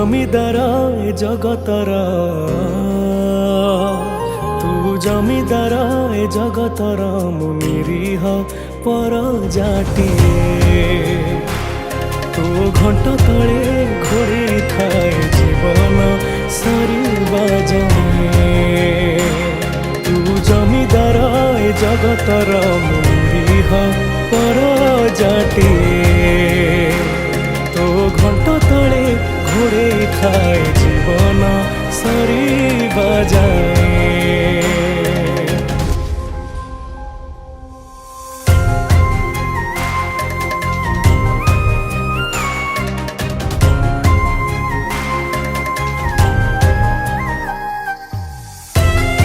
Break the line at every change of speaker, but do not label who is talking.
জমিদার এ জগতর, তু জমিদার এ জগতর, মু নিরীহ পরজাটিয়ে। তো ঘଣ୍ଟ ତଳେ ଘୋଡ଼େଇ ଥାଏ ଜୀବନ ସରିବା ଯାଏ। ତୁ ଜମିଦାର ଏ ଜଗତର, ମୁଁ ନିରୀହ ପରଜାଟିଏ। ତୋ ଘଣ୍ଟ ତଳେ ଘୋଡ଼େଇ ଥାଏ ଜୀବନ ସରିବା ଯାଏ।